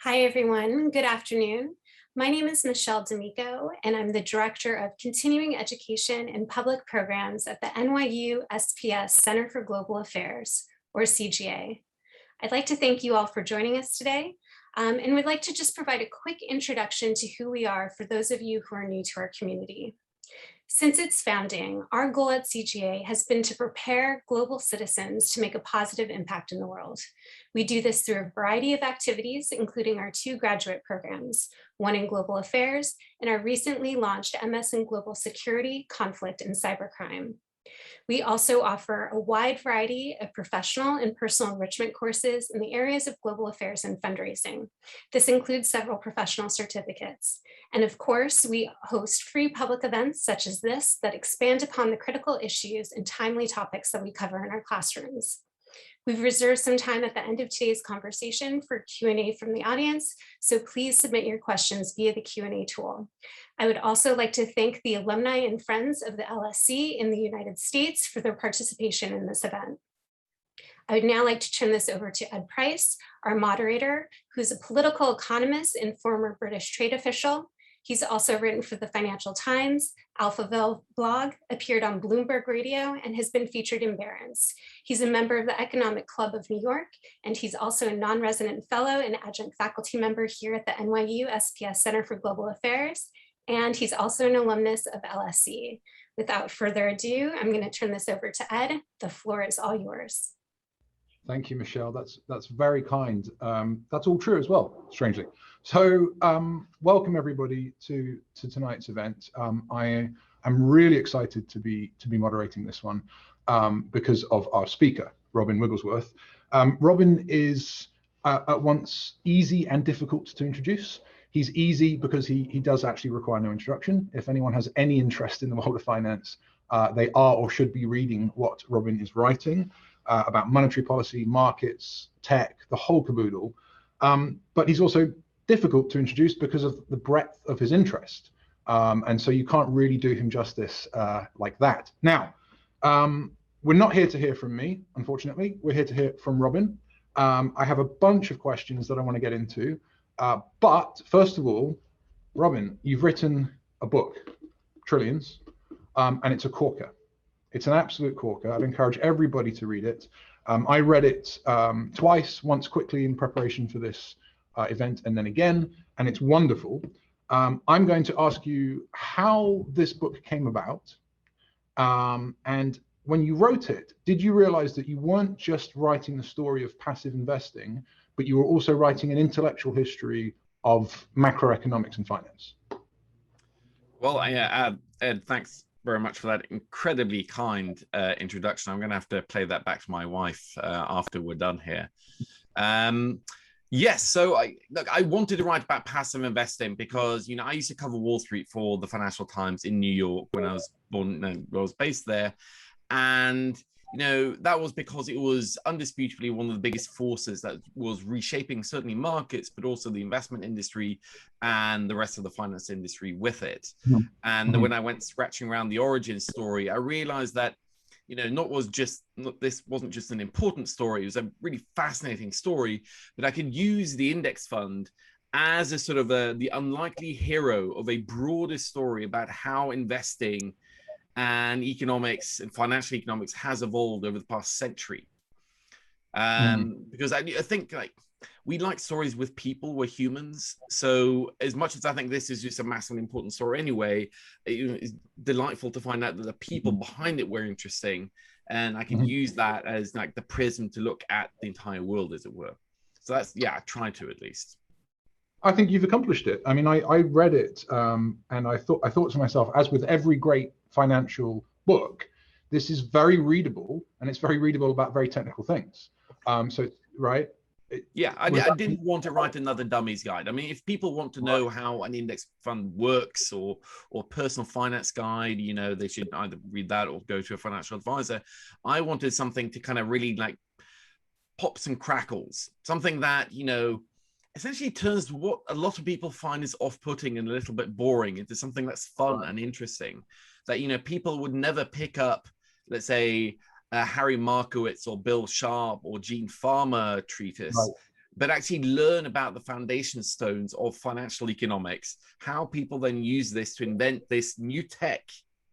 Hi, everyone. Good afternoon. My name is Michelle D'Amico, and I'm the Director of Continuing Education and Public Programs at the NYU SPS Center for Global Affairs, or CGA. I'd like to thank you all for joining us today, and we'd like to just provide a quick introduction to who we are for those of you who are new to our community. Since its founding, our goal at CGA has been to prepare global citizens to make a positive impact in the world. We do this through a variety of activities, including our 2 graduate programs, one in global affairs and our recently launched MS in global security, conflict, and cybercrime. We also offer a wide variety of professional and personal enrichment courses in the areas of global affairs and fundraising. This includes several professional certificates. And of course, we host free public events such as this that expand upon the critical issues and timely topics that we cover in our classrooms. We've reserved some time at the end of today's conversation for Q&A from the audience, so please submit your questions via the Q&A tool. I would also like to thank the Alumni and Friends of the LSC in the United States for their participation in this event. I would now like to turn this over to Ed Price, our moderator, who's a political economist and former British trade official. He's also written for the Financial Times, Alphaville blog, appeared on Bloomberg Radio, and has been featured in Barron's. He's a member of the Economic Club of New York, and he's also a non-resident fellow and adjunct faculty member here at the NYU SPS Center for Global Affairs, and he's also an alumnus of LSE. Without further ado, I'm going to turn this over to Ed. The floor is all yours. Thank you, Michelle. That's very kind. That's all true as well, strangely. So welcome everybody to tonight's event. I am really excited to be moderating this one because of our speaker, Robin Wigglesworth. Robin is at once easy and difficult to introduce. He's easy because he does actually require no introduction. If anyone has any interest in the world of finance, they are or should be reading what Robin is writing about monetary policy, markets, tech, the whole caboodle. But he's also difficult to introduce because of the breadth of his interest. And so you can't really do him justice like that. Now, we're not here to hear from me, unfortunately. We're here to hear from Robin. I have a bunch of questions that I want to get into. But first of all, Robin, you've written a book, Trillions, and it's a corker. It's an absolute corker. I'd encourage everybody to read it. I read it twice, once quickly in preparation for this event and then again, and it's wonderful. I'm going to ask you how this book came about. And when you wrote it, did you realize that you weren't just writing the story of passive investing, but you were also writing an intellectual history of macroeconomics and finance? Well, Ed, thanks very much for that incredibly kind introduction. I'm going to have to play that back to my wife after we're done here. Yes, so I wanted to write about passive investing because I used to cover Wall Street for the Financial Times in New York when I was based there, and that was because it was undisputably one of the biggest forces that was reshaping certainly markets, but also the investment industry and the rest of the finance industry with it. Mm-hmm. And when I went scratching around the origin story, I realized that, this wasn't just an important story, it was a really fascinating story, but I could use the index fund as a sort of the unlikely hero of a broader story about how investing and economics and financial economics has evolved over the past century. Because I think we like stories with people, we're humans. So as much as I think this is just a massively important story anyway, it's delightful to find out that the people behind it were interesting. And I can use that as like the prism to look at the entire world, as it were. So that's, I try to at least. I think you've accomplished it. I mean, I read it and I thought to myself, as with every great financial book, this is very readable, and it's very readable about very technical things. So, right? I didn't want to write another dummies guide. I mean, if people want to know how an index fund works or personal finance guide, they should either read that or go to a financial advisor. I wanted something to kind of really like pop some crackles, something that, essentially turns what a lot of people find is off-putting and a little bit boring into something that's fun and interesting, that, people would never pick up, let's say, Harry Markowitz or Bill Sharp or Gene Farmer treatise, but actually learn about the foundation stones of financial economics, how people then use this to invent this new tech,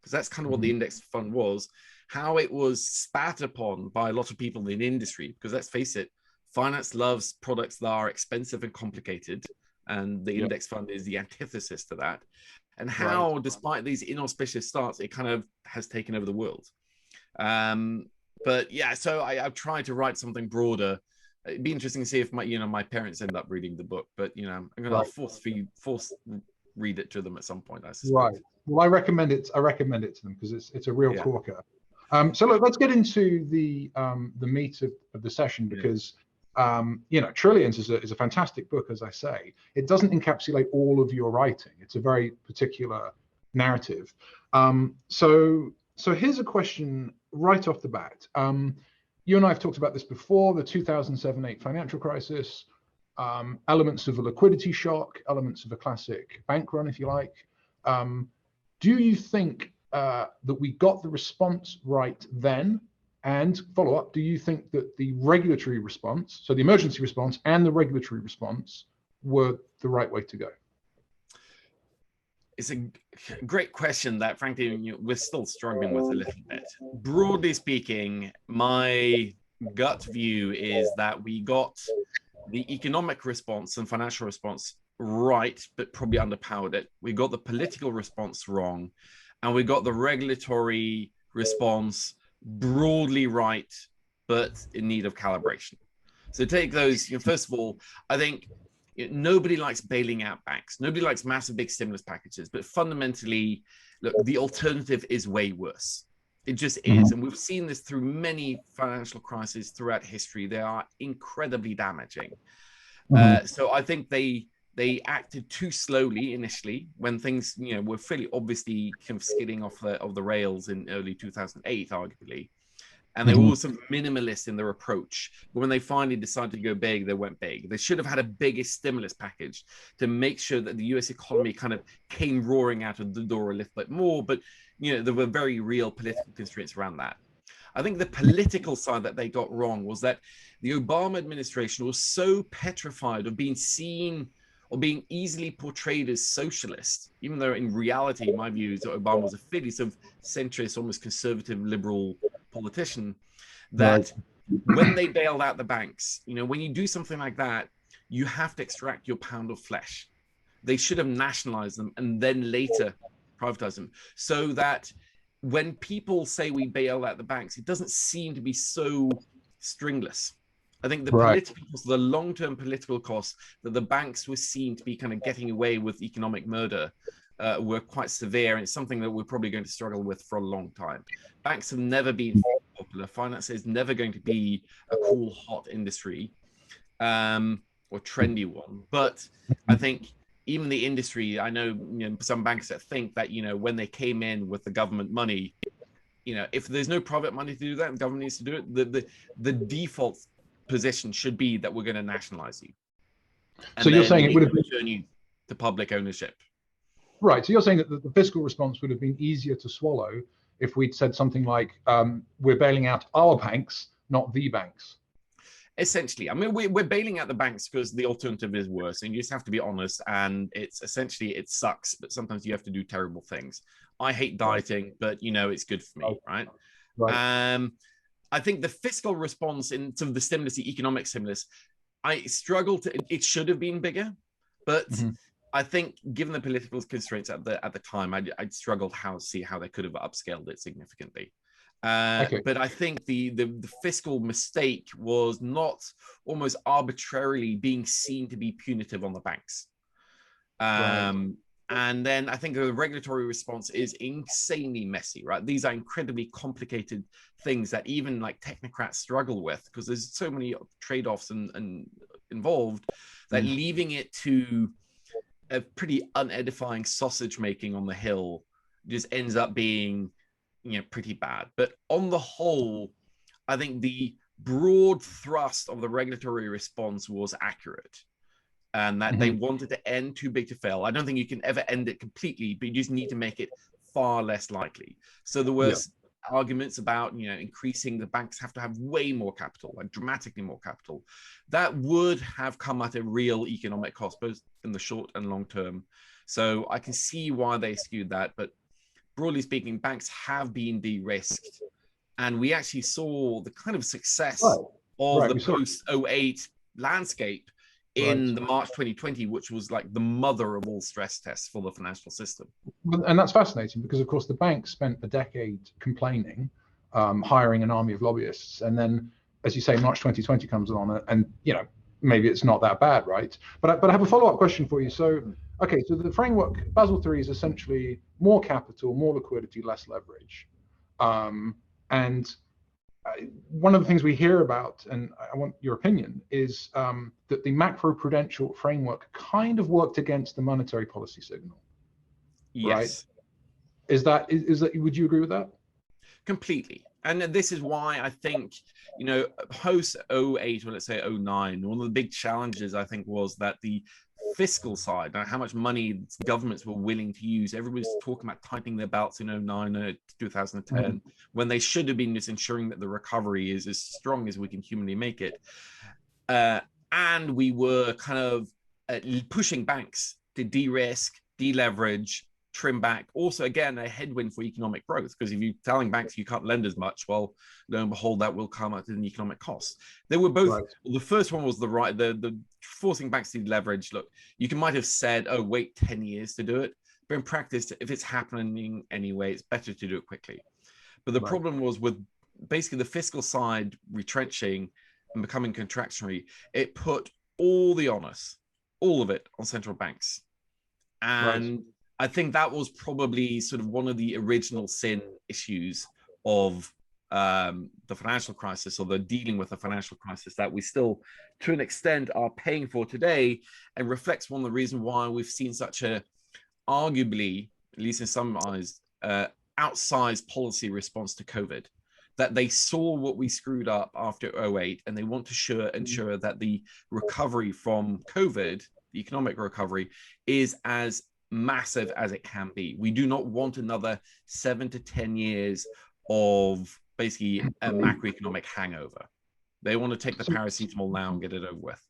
because that's kind of what the index fund was, how it was spat upon by a lot of people in industry, because let's face it, finance loves products that are expensive and complicated, and the index fund is the antithesis to that, and how, despite these inauspicious starts, it kind of has taken over the world. But yeah, so I've tried to write something broader. It'd be interesting to see if my parents end up reading the book, but I'm going to force read it to them at some point, I suspect. Right. Well, I recommend it to them because it's a real corker. So look, let's get into the meat of the session, because Trillions is a fantastic book, as I say. It doesn't encapsulate all of your writing. It's a very particular narrative. So here's a question right off the bat. You and I have talked about this before: the 2007-8 financial crisis, elements of a liquidity shock, elements of a classic bank run, if you like. Do you think that we got the response right then? And follow up, do you think that the regulatory response, so the emergency response and the regulatory response, were the right way to go? It's a great question that, frankly, we're still struggling with a little bit. Broadly speaking, my gut view is that we got the economic response and financial response right, but probably underpowered it. We got the political response wrong, and we got the regulatory response broadly right, but in need of calibration. So take those, first of all, I think nobody likes bailing out banks. Nobody likes massive big stimulus packages, but fundamentally, look, the alternative is way worse. It just is. And we've seen this through many financial crises throughout history. They are incredibly damaging. So I think they acted too slowly initially when things, were fairly obviously kind of skidding off the rails in early 2008, arguably. And they were also minimalist in their approach. But when they finally decided to go big, they went big. They should have had a bigger stimulus package to make sure that the US economy kind of came roaring out of the door a little bit more. But, there were very real political constraints around that. I think the political side that they got wrong was that the Obama administration was so petrified of being seen or being easily portrayed as socialist, even though in reality, my view is that Obama was a fairly sort of centrist, almost conservative, liberal politician, that when they bailed out the banks, when you do something like that, you have to extract your pound of flesh. They should have nationalized them and then later privatized them, so that when people say we bail out the banks, it doesn't seem to be so stringless. I think the political costs, the long-term political costs that the banks were seen to be kind of getting away with economic murder were quite severe, and it's something that we're probably going to struggle with for a long time. Banks have never been popular. Finance is never going to be a cool, hot industry or trendy one. But I think even the industry, I know, some banks that think that, when they came in with the government money, if there's no private money to do that, the government needs to do it, the default position should be that we're going to nationalize you. And so you're saying it would have return you to public ownership. Right. So you're saying that the fiscal response would have been easier to swallow if we'd said something like, we're bailing out our banks, not the banks. Essentially, I mean, we're bailing out the banks because the alternative is worse, and you just have to be honest. And it's essentially, it sucks, but sometimes you have to do terrible things. I hate dieting, but it's good for me, right? I think the fiscal response in sort of the stimulus, the economic stimulus, I struggle to. It should have been bigger, but I think given the political constraints at the time, I'd struggled to see how they could have upscaled it significantly. But I think the fiscal mistake was not almost arbitrarily being seen to be punitive on the banks. And then I think the regulatory response is insanely messy, right? These are incredibly complicated things that even like technocrats struggle with, because there's so many trade-offs and involved that leaving it to a pretty unedifying sausage making on the Hill just ends up being pretty bad. But on the whole, I think the broad thrust of the regulatory response was accurate, and that they wanted to end too big to fail. I don't think you can ever end it completely, but you just need to make it far less likely. So there was arguments about, increasing the banks have to have way more capital, like dramatically more capital. That would have come at a real economic cost, both in the short and long term. So I can see why they skewed that. But broadly speaking, banks have been de-risked. And we actually saw the kind of success of the post-08 landscape in the March 2020, which was like the mother of all stress tests for the financial system. And that's fascinating because, of course, the banks spent a decade complaining, hiring an army of lobbyists. And then, as you say, March 2020 comes along and, maybe it's not that bad, right? But I have a follow-up question for you. So, okay, so the framework, Basel III is essentially more capital, more liquidity, less leverage. And one of the things we hear about, and I want your opinion, is that the macroprudential framework kind of worked against the monetary policy signal. Yes. Right? Is that, would you agree with that? Completely. And this is why I think, post 08, or let's say 09, one of the big challenges I think was that the fiscal side, how much money governments were willing to use. Everybody's talking about tightening their belts in 09, 2010, when they should have been just ensuring that the recovery is as strong as we can humanly make it. And we were kind of pushing banks to de-risk, de-leverage, trim back. Also, again, a headwind for economic growth, because if you're telling banks you can't lend as much, well, lo and behold, that will come at an economic cost. They were both, the first one was the forcing banks to leverage. Look, you might have said, oh, wait 10 years to do it. But in practice, if it's happening anyway, it's better to do it quickly. But the problem was with basically the fiscal side retrenching and becoming contractionary, it put all the onus, all of it, on central banks. And I think that was probably sort of one of the original sin issues of the financial crisis, or the dealing with the financial crisis, that we still, to an extent, are paying for today, and reflects one of the reasons why we've seen such a, arguably, at least in some eyes, outsized policy response to COVID. That they saw what we screwed up after 08, and they want to ensure that the recovery from COVID, the economic recovery, is as massive as it can be. We do not want another 7 to 10 years of basically a macroeconomic hangover. They want to take the paracetamol now and get it over with.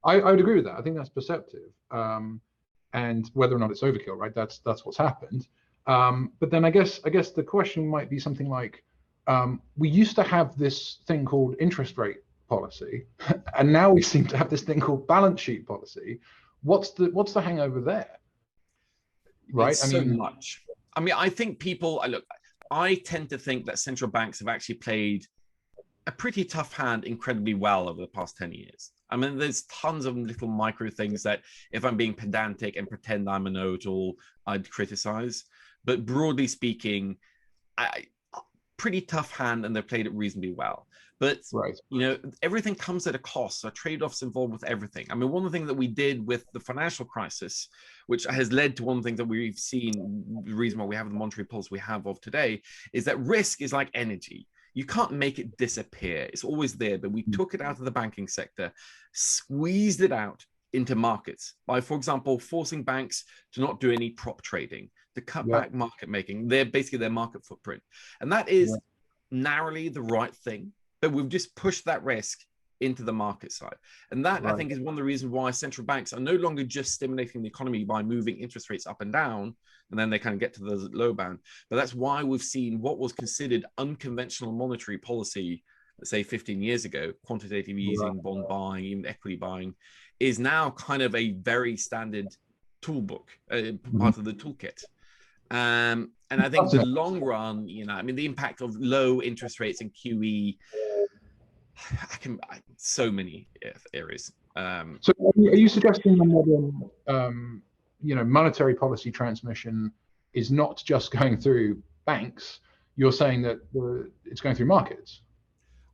I would agree with that. I think that's perceptive. And whether or not it's overkill, right? That's what's happened. But then I guess the question might be something like, we used to have this thing called interest rate policy, and now we seem to have this thing called balance sheet policy. What's the hangover there? Right. It's so much. I mean, I think people look. I tend to think that central banks have actually played a pretty tough hand incredibly well over the past 10 years. I mean, there's tons of little micro things that, if I'm being pedantic and pretend I'm a know-it-all, I'd criticize. But broadly speaking, pretty tough hand, and they've played it reasonably well. But everything comes at a cost. So trade-offs involved with everything. I mean, one of the things that we did with the financial crisis, which has led to one of the things that we've seen, the reason why we have the monetary policy we have of today, is that risk is like energy. You can't make it disappear. It's always there. But we took it out of the banking sector, squeezed it out into markets by, for example, forcing banks to not do any prop trading, to cut back market making. They're basically their market footprint. And that is narrowly the right thing. But we've just pushed that risk into the market side. And that, I think, is one of the reasons why central banks are no longer just stimulating the economy by moving interest rates up and down, and then they kind of get to the low bound. But that's why we've seen what was considered unconventional monetary policy, let's say 15 years ago, quantitative easing, bond buying, even equity buying, is now kind of a very standard toolbook, part of the toolkit. And I think the long run, I mean, the impact of low interest rates and QE, so many areas. So are you suggesting the modern, monetary policy transmission is not just going through banks? You're saying that it's going through markets?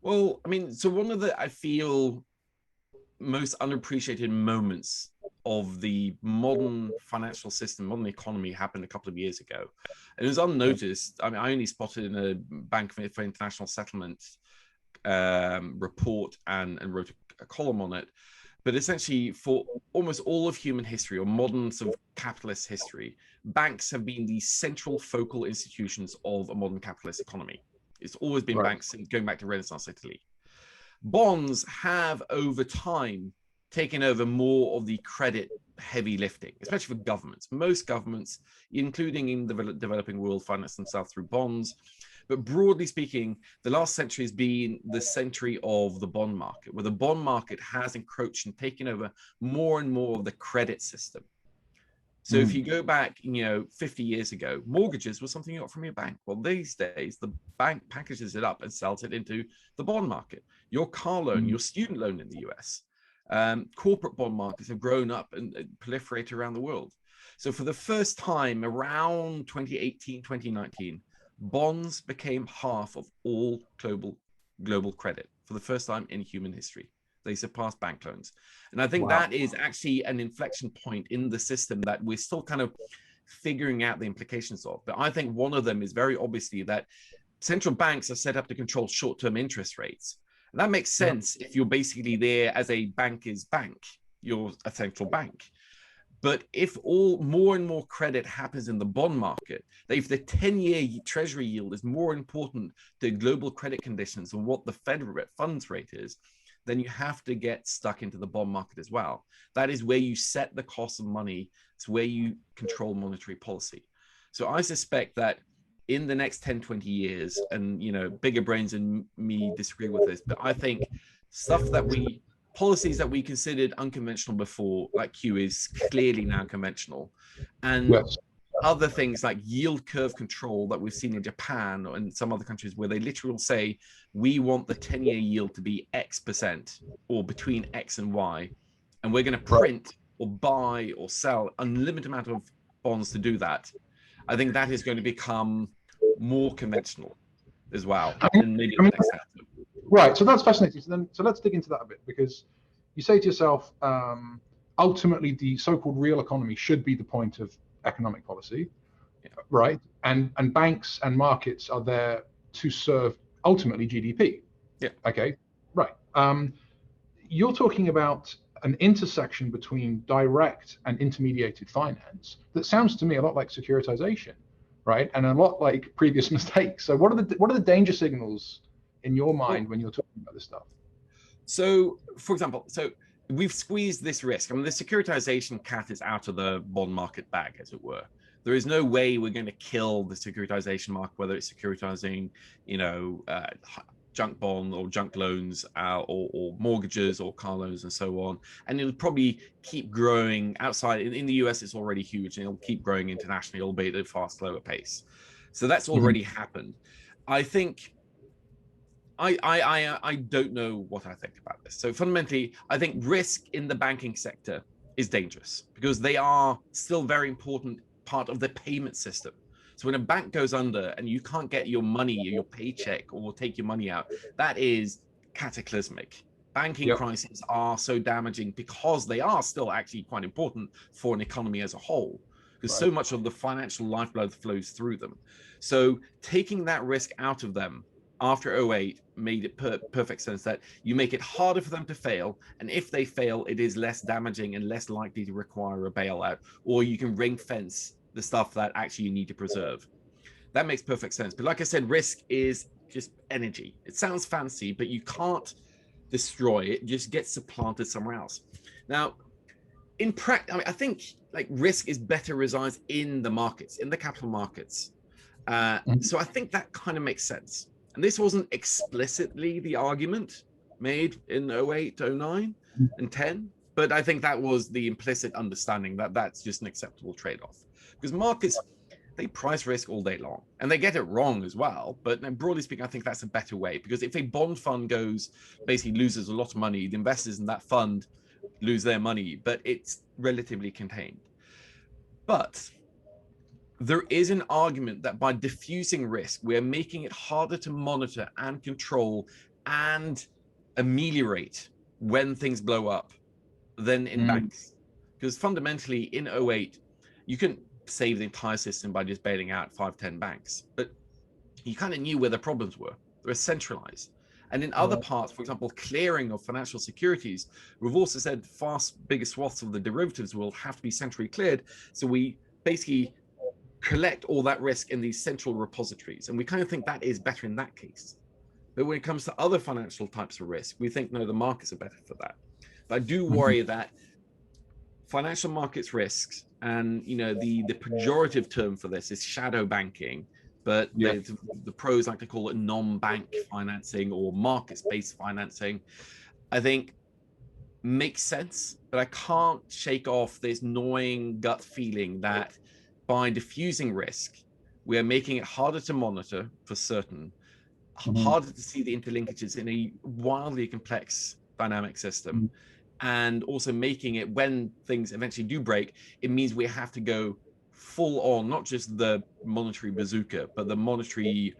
Well, I mean, so one of the, I feel, most unappreciated moments of the modern financial system, modern economy, happened a couple of years ago. And it was unnoticed. I mean, I only spotted in a Bank for International Settlement report and wrote a column on it. But essentially, for almost all of human history, or modern sort of capitalist history, banks have been the central focal institutions of a modern capitalist economy. It's always been Right. banks, going back to Renaissance Italy. Bonds have over time taken over more of the credit heavy lifting, especially for governments. Most governments, including in the developing world, finance themselves through bonds. But broadly speaking, the last century has been the century of the bond market, where the bond market has encroached and taken over more and more of the credit system. So if you go back, 50 years ago, mortgages was something you got from your bank. Well, these days, the bank packages it up and sells it into the bond market. Your car loan, your student loan in the US, corporate bond markets have grown up and proliferated around the world. So for the first time around 2018, 2019, bonds became half of all global credit for the first time in human history. They surpassed bank loans. And I think that is actually an inflection point in the system that we're still kind of figuring out the implications of. But I think one of them is very obviously that central banks are set up to control short-term interest rates. And that makes sense if you're basically there as a banker's bank, you're a central bank. But if more and more credit happens in the bond market, if the 10-year treasury yield is more important to global credit conditions than what the federal funds rate is, then you have to get stuck into the bond market as well. That is where you set the cost of money. It's where you control monetary policy. So I suspect that in the next 10, 20 years, and bigger brains than me disagree with this, but I think policies that we considered unconventional before, like Q, is clearly now conventional. And other things like yield curve control that we've seen in Japan or in some other countries, where they literally will say, we want the 10-year yield to be X% or between X and Y. And we're going to print or buy or sell unlimited amount of bonds to do that. I think that is going to become more conventional as well. And maybe the next step. Right. So that's fascinating. So let's dig into that a bit, because you say to yourself, ultimately, the so-called real economy should be the point of economic policy, right? And banks and markets are there to serve ultimately GDP. Yeah. Okay. Right. You're talking about an intersection between direct and intermediated finance that sounds to me a lot like securitization, right? And a lot like previous mistakes. So what are the danger signals in your mind when you're talking about this stuff? So, for example, we've squeezed this risk. I mean, the securitization cat is out of the bond market bag, as it were. There is no way we're going to kill the securitization market, whether it's securitizing, junk bond or junk loans or mortgages or car loans and so on. And it'll probably keep growing outside. In the US, it's already huge, and it'll keep growing internationally, albeit at a far slower pace. So that's already happened. I think I don't know what I think about this. So fundamentally, I think risk in the banking sector is dangerous because they are still very important part of the payment system. So when a bank goes under and you can't get your money, your paycheck, or take your money out, that is cataclysmic. Banking crises are so damaging because they are still actually quite important for an economy as a whole, because so much of the financial lifeblood flows through them. So taking that risk out of them after 2008 made it perfect sense that you make it harder for them to fail. And if they fail, it is less damaging and less likely to require a bailout, or you can ring fence the stuff that actually you need to preserve. That makes perfect sense. But like I said, risk is just energy. It sounds fancy, but you can't destroy it. It just gets supplanted somewhere else. Now, in practice, I think like risk is better resides in the markets, in the capital markets. So I think that kind of makes sense. And this wasn't explicitly the argument made in 08, 09, and 10, but I think that was the implicit understanding that that's just an acceptable trade-off. Because markets, they price risk all day long, and they get it wrong as well. But broadly speaking, I think that's a better way, because if a bond fund basically loses a lot of money, the investors in that fund lose their money, but it's relatively contained. But there is an argument that by diffusing risk, we're making it harder to monitor and control and ameliorate when things blow up than in banks. Because fundamentally in 08, you couldn't save the entire system by just bailing out 5-10 banks, but you kind of knew where the problems were. They were centralized. And in other parts, for example, clearing of financial securities, we've also said bigger swaths of the derivatives will have to be centrally cleared. So we basically collect all that risk in these central repositories. And we kind of think that is better in that case. But when it comes to other financial types of risk, we think, no, the markets are better for that. But I do worry that financial markets risks, and the pejorative term for this is shadow banking, but the pros like to call it non-bank financing or markets-based financing, I think makes sense. But I can't shake off this gnawing gut feeling that by diffusing risk, we are making it harder to monitor for certain, harder to see the interlinkages in a wildly complex dynamic system, and also making it, when things eventually do break, it means we have to go full on, not just the monetary bazooka, but the monetary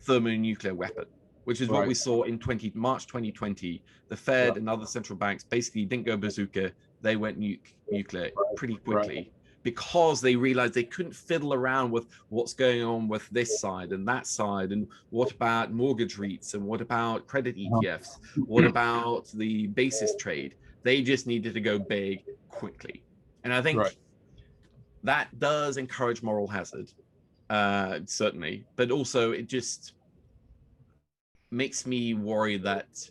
thermonuclear weapon, which is what we saw in March 2020. The Fed and other central banks basically didn't go bazooka, they went nuclear pretty quickly. Because they realized they couldn't fiddle around with what's going on with this side and that side, and what about mortgage REITs, and what about credit ETFs, what about the basis trade. They just needed to go big quickly. And I think that does encourage moral hazard, certainly, but also it just makes me worry that,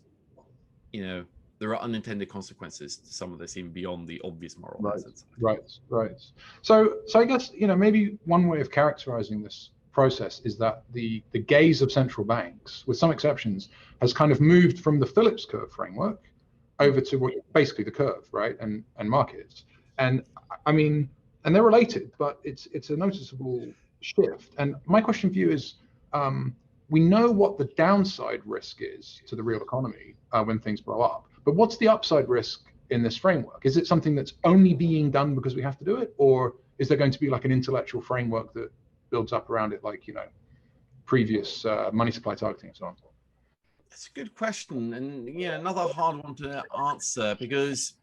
there are unintended consequences to some of this, even beyond the obvious moral hazards. Right. So I guess, maybe one way of characterizing this process is that the gaze of central banks, with some exceptions, has kind of moved from the Phillips curve framework over to basically the curve, right, and markets. And I mean, and they're related, but it's a noticeable shift. And my question for you is, we know what the downside risk is to the real economy when things blow up. But what's the upside risk in this framework? Is it something that's only being done because we have to do it? Or is there going to be like an intellectual framework that builds up around it, like, previous money supply targeting and so on? That's a good question. And another hard one to answer, because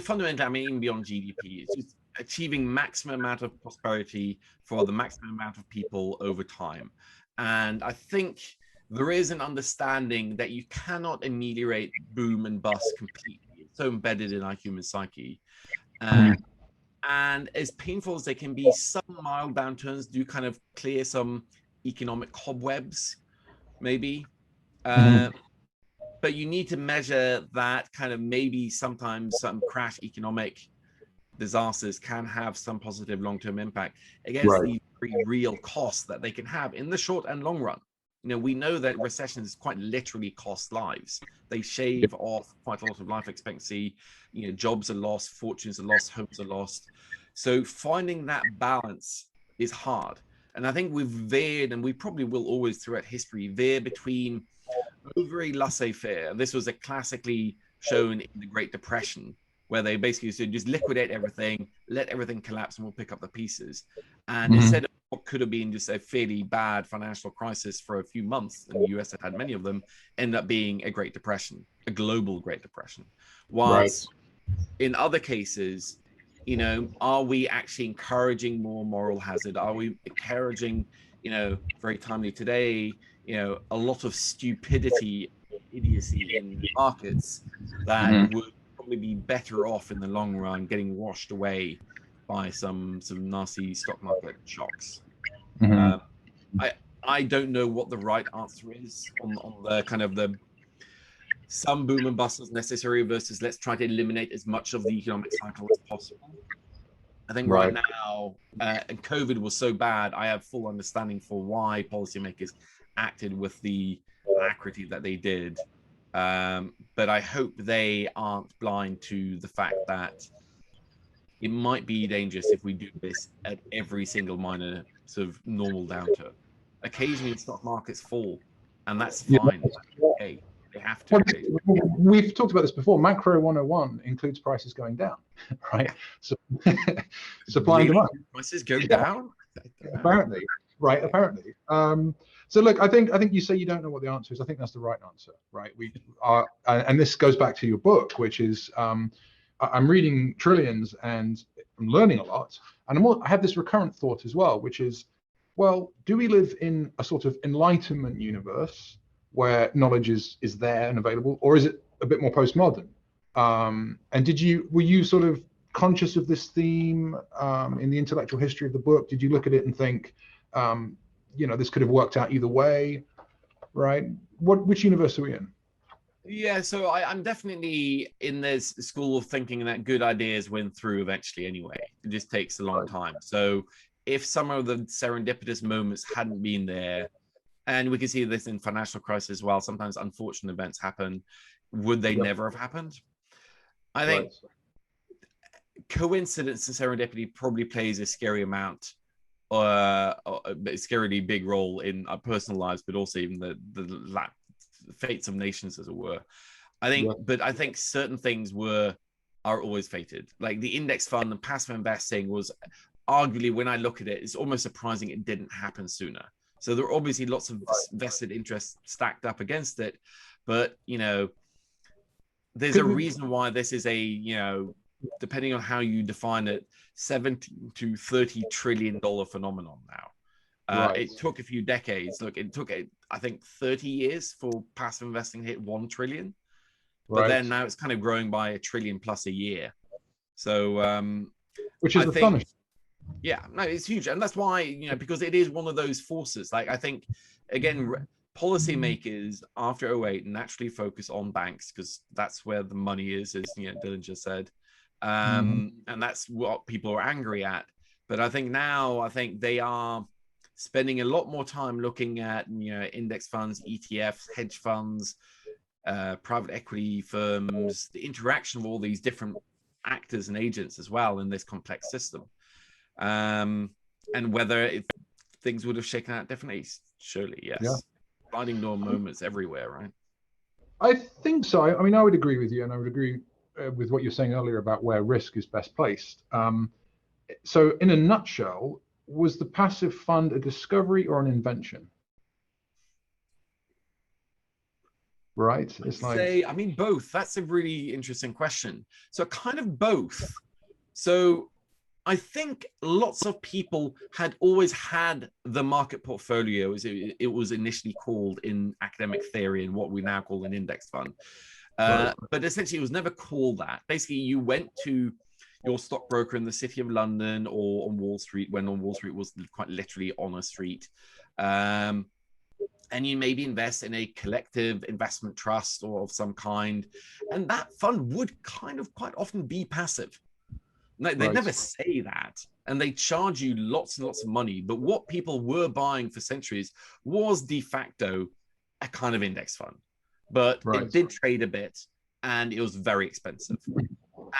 fundamentally, even beyond GDP, it's just achieving maximum amount of prosperity for the maximum amount of people over time. And I think there is an understanding that you cannot ameliorate boom and bust completely. It's so embedded in our human psyche. And as painful as they can be, some mild downturns do kind of clear some economic cobwebs, maybe. But you need to measure that kind of, maybe sometimes some crash economic disasters can have some positive long-term impact against the very real costs that they can have in the short and long run. We know that recessions quite literally cost lives. They shave off quite a lot of life expectancy. Jobs are lost, fortunes are lost, homes are lost. So finding that balance is hard. And I think we've veered, and we probably will always throughout history, veer between overly laissez-faire. This was classically shown in the Great Depression, where they basically said, just liquidate everything, let everything collapse, and we'll pick up the pieces. And instead of what could have been just a fairly bad financial crisis for a few months, and the US had many of them, ended up being a Great Depression, a global Great Depression. Whilst in other cases, are we actually encouraging more moral hazard? Are we encouraging, very timely today, a lot of stupidity, idiocy in markets that would probably be better off in the long run getting washed away by some nasty stock market shocks? I don't know what the right answer is on the kind of the some boom and bust is necessary versus let's try to eliminate as much of the economic cycle as possible. I think right now, and COVID was so bad, I have full understanding for why policymakers acted with the alacrity that they did. But I hope they aren't blind to the fact that it might be dangerous if we do this at every single minor sort of normal downturn. Occasionally stock markets fall, and that's fine. That's okay. They have to. We've talked about this before. Macro 101 includes prices going down, right? So supply and demand. Prices go down? Apparently, right? Apparently. So look, I think you say you don't know what the answer is. I think that's the right answer, right? We are, and this goes back to your book, which is I'm reading Trillions and I'm learning a lot, and I have this recurrent thought as well, which is, well, do we live in a sort of Enlightenment universe where knowledge is there and available, or is it a bit more postmodern? And were you sort of conscious of this theme in the intellectual history of the book? Did you look at it and think, this could have worked out either way, right? Which universe are we in? Yeah, so I'm definitely in this school of thinking that good ideas win through eventually anyway. It just takes a long time. So if some of the serendipitous moments hadn't been there, and we can see this in financial crisis as well, sometimes unfortunate events happen, would they never have happened? I think coincidence and serendipity probably plays a scary amount, a scarily big role in our personal lives, but also even the fates of nations, as it were. I think, but I think certain things are always fated. Like the index fund and passive investing was arguably, when I look at it, it's almost surprising it didn't happen sooner. So there are obviously lots of vested interests stacked up against it, but there's a reason why this is a depending on how you define it, $70 to $30 trillion phenomenon now. It took a few decades. Look, it took, I think, 30 years for passive investing to hit 1 trillion. But then now it's kind of growing by $1 trillion plus a year. So, which is astonishing. Yeah, no, it's huge. And that's why, because it is one of those forces. Like, I think, again, policymakers after 2008 naturally focus on banks because that's where the money is, as Dylan just said. And that's what people are angry at. But I think now, they are spending a lot more time looking at index funds, ETFs, hedge funds, private equity firms, the interaction of all these different actors and agents as well in this complex system, and whether things would have shaken out differently. Surely, yes. Sliding door moments everywhere, right? I think so. I mean, I would agree with you, and I would agree with what you're saying earlier about where risk is best placed. So, in a nutshell, was the passive fund a discovery or an invention? Right? It's Both. That's a really interesting question. So kind of both. So I think lots of people had always had the market portfolio, as it was initially called in academic theory, and what we now call an index fund. But essentially, it was never called that. Basically, you went to your stockbroker in the city of London or on Wall Street, when on Wall Street was quite literally on a street. And you maybe invest in a collective investment trust or of some kind. And that fund would kind of quite often be passive. They never say that. And they charge you lots and lots of money. But what people were buying for centuries was de facto a kind of index fund. But it did trade a bit, and it was very expensive.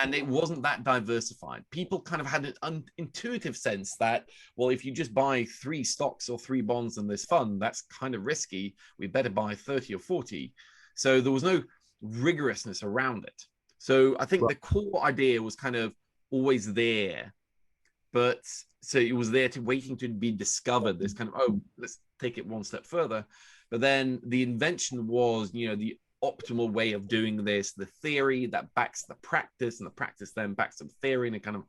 And it wasn't that diversified. People kind of had an intuitive sense that, well, if you just buy 3 stocks or 3 bonds in this fund, that's kind of risky. We better buy 30 or 40. So there was no rigorousness around it. So I think the core idea was kind of always there. But so it was there waiting to be discovered. This kind of, let's take it one step further. But then the invention was, the optimal way of doing this, the theory that backs the practice, and the practice then backs the theory in a kind of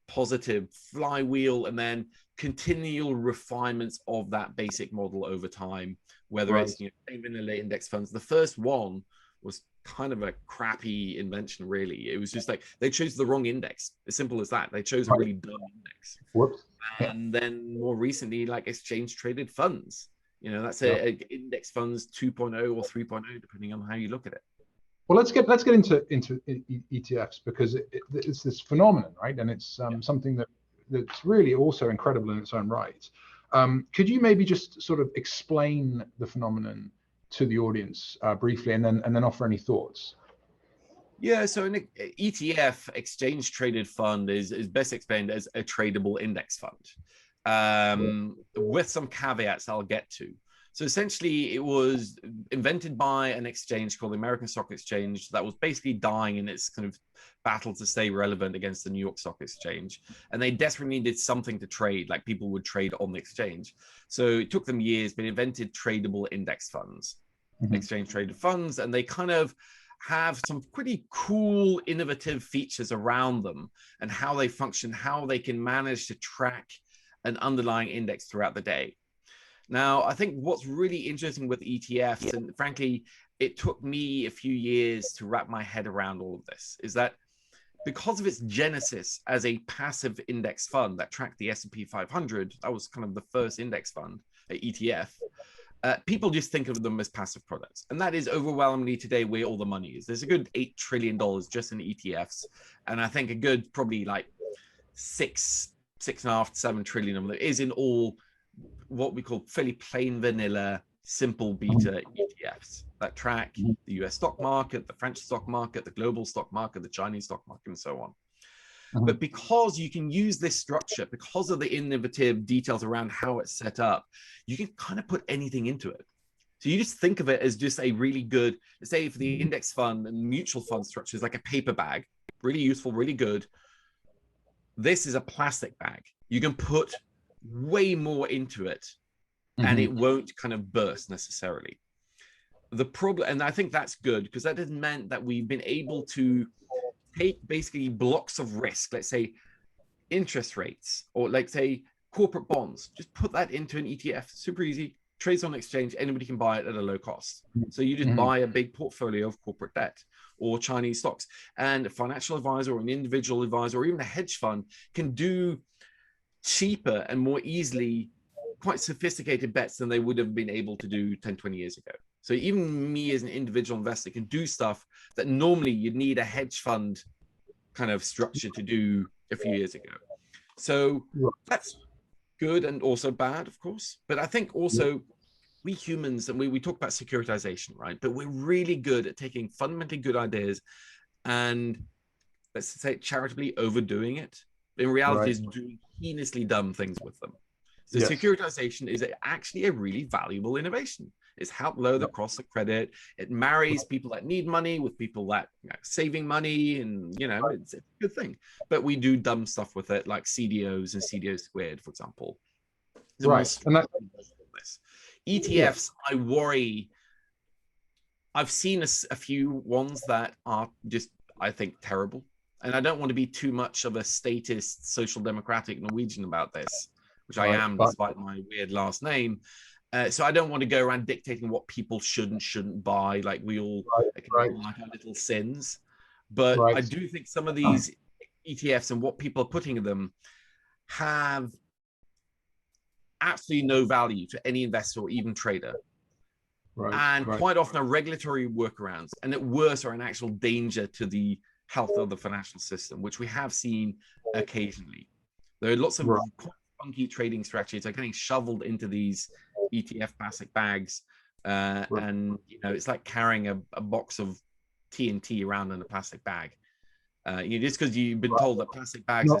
positive flywheel, and then continual refinements of that basic model over time, whether it's vanilla index funds. The first one was kind of a crappy invention, really. It was just like they chose the wrong index, as simple as that. They chose a really dumb index. And then more recently, like exchange traded funds. That's a index funds 2.0 or 3.0, depending on how you look at it. Well, let's get into ETFs, because it's this phenomenon, right? And it's something that's really also incredible in its own right. Could you maybe just sort of explain the phenomenon to the audience briefly, and then offer any thoughts? Yeah, so an ETF, exchange traded fund, is best explained as a tradable index fund. With some caveats I'll get to. So essentially, it was invented by an exchange called the American Stock Exchange that was basically dying in its kind of battle to stay relevant against the New York Stock Exchange. And they desperately needed something to trade, like people would trade on the exchange. So it took them years, but invented tradable index funds, exchange traded funds, and they kind of have some pretty cool, innovative features around them and how they function, how they can manage to track an underlying index throughout the day. Now, I think what's really interesting with ETFs, and frankly, it took me a few years to wrap my head around all of this, is that because of its genesis as a passive index fund that tracked the S&P 500, that was kind of the first index fund, ETF, people just think of them as passive products. And that is overwhelmingly today where all the money is. There's a good $8 trillion just in ETFs. And I think a good probably like 6.5 to 7 trillion of them is in all what we call fairly plain vanilla, simple beta ETFs that track the US stock market, the French stock market, the global stock market, the Chinese stock market, and so on. But because you can use this structure, because of the innovative details around how it's set up, you can kind of put anything into it. So you just think of it as just a really good, let's say for the index fund and mutual fund structures, like a paper bag, really useful, really good. This is a plastic bag. You can put way more into it and it won't kind of burst necessarily. The problem, and I think that's good because that has meant that we've been able to take basically blocks of risk, let's say interest rates, or like say corporate bonds, just put that into an ETF, super easy, trades on exchange, anybody can buy it at a low cost. So you just buy a big portfolio of corporate debt or Chinese stocks, and a financial advisor or an individual advisor or even a hedge fund can do cheaper and more easily quite sophisticated bets than they would have been able to do 10, 20 years ago. So even me as an individual investor can do stuff that normally you'd need a hedge fund kind of structure to do a few years ago. So that's good and also bad, of course. But I think also we humans, and we talk about securitization, right? But we're really good at taking fundamentally good ideas and, let's say, charitably overdoing it. In reality, is doing heinously dumb things with them. So securitization is actually a really valuable innovation. It's helped lower the cost of credit. It marries people that need money with people that saving money, and it's a good thing. But we do dumb stuff with it, like CDOs and CDO squared, for example. Right. And that, ETFs, I worry. I've seen a few ones that are just, I think, terrible. And I don't want to be too much of a statist, social democratic Norwegian about this, which I am despite my weird last name. So I don't want to go around dictating what people should and shouldn't buy, like we all like our little sins. But I do think some of these ETFs and what people are putting in them have absolutely no value to any investor or even trader. And quite often are regulatory workarounds, and at worst are an actual danger to the health of the financial system, which we have seen occasionally. There are lots of quite funky trading strategies that are getting shoveled into these ETF plastic bags, and it's like carrying a box of TNT around in a plastic bag. Just because you've been told that plastic bags are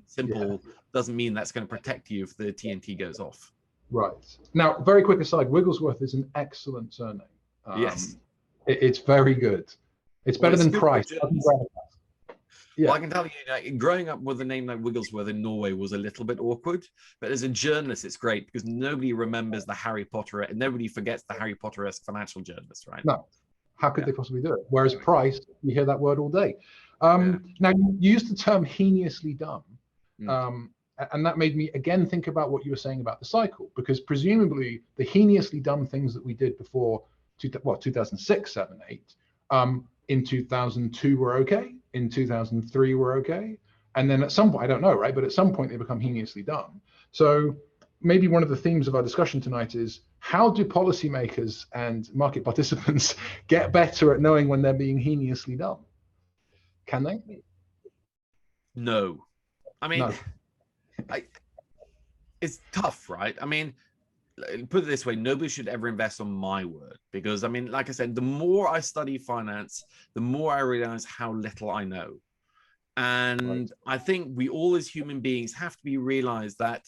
simple doesn't mean that's going to protect you if the TNT goes off. Right. Now, very quick aside, Wigglesworth is an excellent surname. Yes. It's very good. It's better than Price. Well, I can tell you, growing up with a name like Wigglesworth in Norway was a little bit awkward, but as a journalist, it's great because nobody remembers the Harry Potter, and nobody forgets the Harry Potter-esque financial journalist, right? No. How could they possibly do it? Whereas Price, you hear that word all day. Now, you used the term heinously dumb, and that made me again think about what you were saying about the cycle, because presumably the heinously dumb things that we did before 2006, 7, 8, in 2002 were okay, in 2003 were okay, and then at some point, I don't know, right, but at some point they become heinously dumb. So maybe one of the themes of our discussion tonight is, how do policymakers and market participants get better at knowing when they're being heinously dumb? Can they? No. I mean, it's tough, right? I mean, put it this way, nobody should ever invest on my word, because I mean, like I said, the more I study finance, the more I realize how little I know. And I think we all as human beings have to be realized that.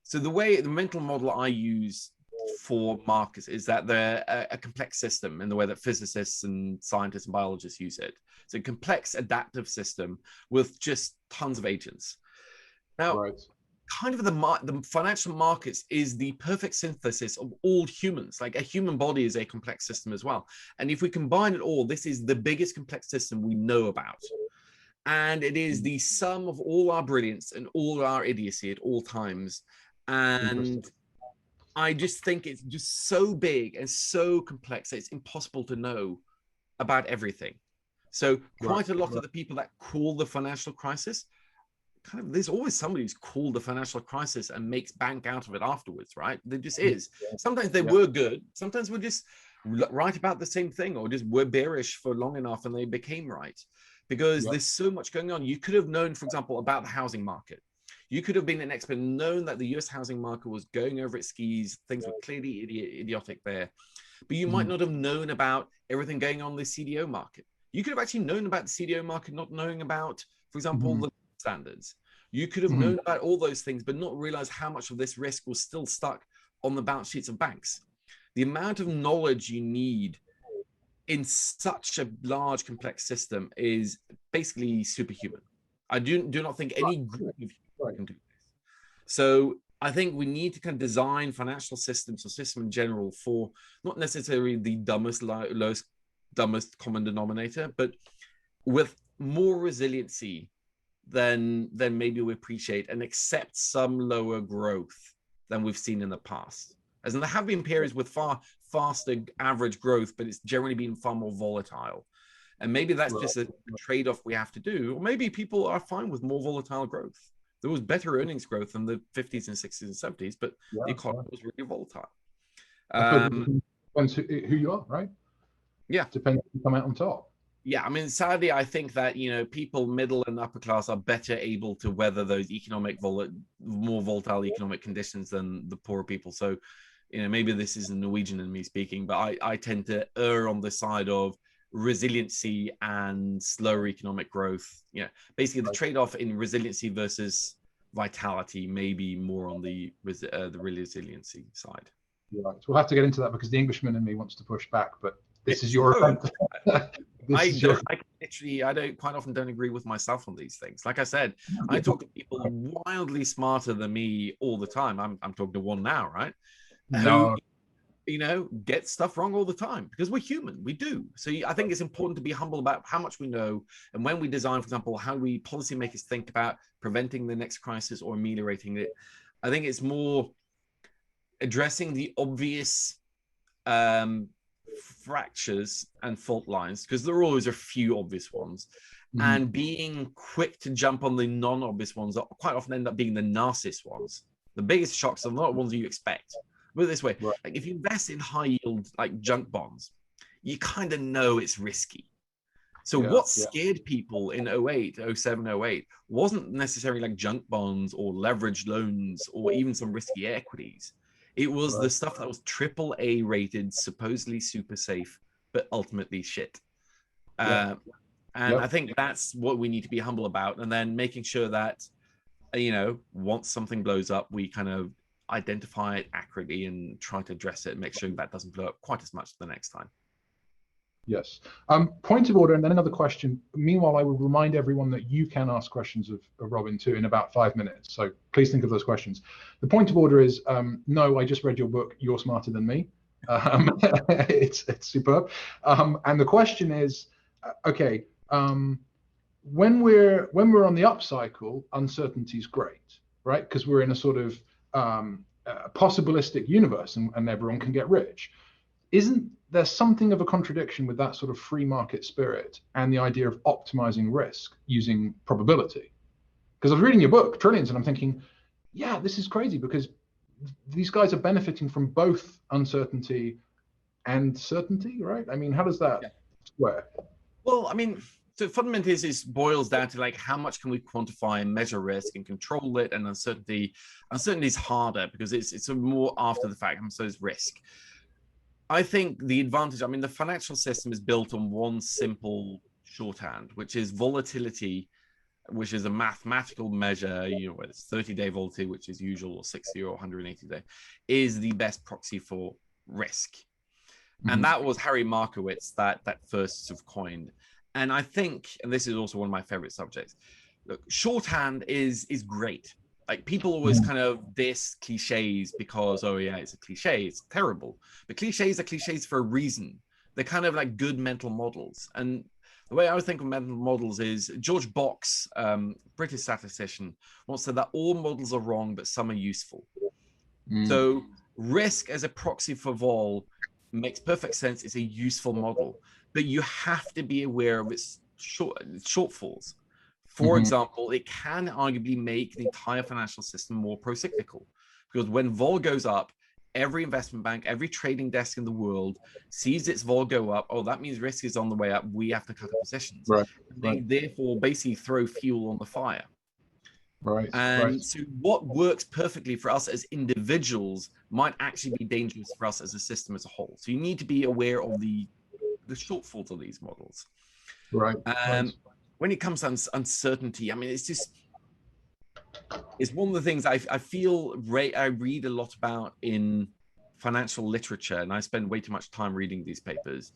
So the mental model I use for markets is that they're a complex system in the way that physicists and scientists and biologists use it. It's a complex adaptive system with just tons of agents. Now, kind of the financial markets is the perfect synthesis of all humans. Like a human body is a complex system as well. And if we combine it all, this is the biggest complex system we know about. And it is the sum of all our brilliance and all our idiocy at all times. And I just think it's just so big and so complex that it's impossible to know about everything. So quite a lot of the people that call the financial crisis, kind of, there's always somebody who's called the financial crisis and makes bank out of it afterwards, right? There just is. Sometimes they were good. Sometimes we're just right about the same thing, or just were bearish for long enough and they became right. Because there's so much going on. You could have known, for example, about the housing market. You could have been an expert, known that the US housing market was going over its skis. Things were clearly idiotic there. But you might not have known about everything going on in the CDO market. You could have actually known about the CDO market, not knowing about, for example, the standards. You could have known about all those things, but not realized how much of this risk was still stuck on the balance sheets of banks. The amount of knowledge you need in such a large, complex system is basically superhuman. I do not think any group of people can do this. So I think we need to kind of design financial systems or system in general for not necessarily the dumbest, lowest, dumbest common denominator, but with more resiliency than maybe we appreciate, and accept some lower growth than we've seen in the past. As in, there have been periods with far faster average growth, but it's generally been far more volatile. And maybe that's just a trade-off we have to do. Or maybe people are fine with more volatile growth. There was better earnings growth in the 50s and 60s and 70s, but the economy was really volatile. Depends who you are, right? Yeah. Depends who come out on top. Yeah, I mean, sadly, I think that, people middle and upper class are better able to weather those more volatile economic conditions than the poorer people. So, maybe this is a Norwegian in me speaking, but I tend to err on the side of resiliency and slower economic growth. Basically the trade-off in resiliency versus vitality may be more on the resiliency side. Right. We'll have to get into that because the Englishman in me wants to push back, but this is your event. I don't quite often don't agree with myself on these things. Like I said, I talk to people wildly smarter than me all the time. I'm talking to one now, right? No. Who, get stuff wrong all the time, because we're human. We do. So I think it's important to be humble about how much we know. And when we design, for example, how we policymakers think about preventing the next crisis or ameliorating it, I think it's more addressing the obvious fractures and fault lines, because there are always a few obvious ones, and being quick to jump on the non-obvious ones that quite often end up being the nastiest ones. The biggest shocks are not the ones you expect. Put it this way, like if you invest in high yield, like junk bonds, you kind of know it's risky. So what scared people in 08, 07, 08 wasn't necessarily like junk bonds or leveraged loans or even some risky equities. It was the stuff that was AAA rated, supposedly super safe, but ultimately shit. And I think that's what we need to be humble about. And then making sure that, once something blows up, we kind of identify it accurately and try to address it and make sure that doesn't blow up quite as much the next time. Yes. Point of order, and then another question. Meanwhile, I will remind everyone that you can ask questions of Robin too in about 5 minutes. So please think of those questions. The point of order is, no, I just read your book. You're smarter than me. It's superb. And the question is, okay, when we're on the up cycle, uncertainty is great, right? Because we're in a sort of possibilistic universe, and everyone can get rich. Isn't there something of a contradiction with that sort of free market spirit and the idea of optimizing risk using probability? Because I was reading your book, Trillions, and I'm thinking, yeah, this is crazy because these guys are benefiting from both uncertainty and certainty, right? I mean, how does that square? Well, I mean, so fundamentally, this boils down to like how much can we quantify and measure risk and control it, and uncertainty. Uncertainty is harder because it's more after the fact, and so is risk. I think the advantage, I mean, the financial system is built on one simple shorthand, which is volatility, which is a mathematical measure, whether it's 30-day volatility, which is usual, or 60 or 180-day, is the best proxy for risk. And that was Harry Markowitz that first sort of coined. And I think, and this is also one of my favorite subjects, look, shorthand is great. Like people always kind of diss cliches because, oh yeah, it's a cliche, it's terrible. But cliches are cliches for a reason. They're kind of like good mental models. And the way I would think of mental models is George Box, British statistician, once said that all models are wrong, but some are useful. So risk as a proxy for vol makes perfect sense. It's a useful model, but you have to be aware of its shortfalls. For example, it can arguably make the entire financial system more pro-cyclical, because when vol goes up, every investment bank, every trading desk in the world sees its vol go up. Oh, that means risk is on the way up. We have to cut our positions. They therefore basically throw fuel on the fire. And so what works perfectly for us as individuals might actually be dangerous for us as a system as a whole. So you need to be aware of the shortfalls of these models. When it comes to uncertainty, I mean, it's one of the things I feel I read a lot about in financial literature, and I spend way too much time reading these papers.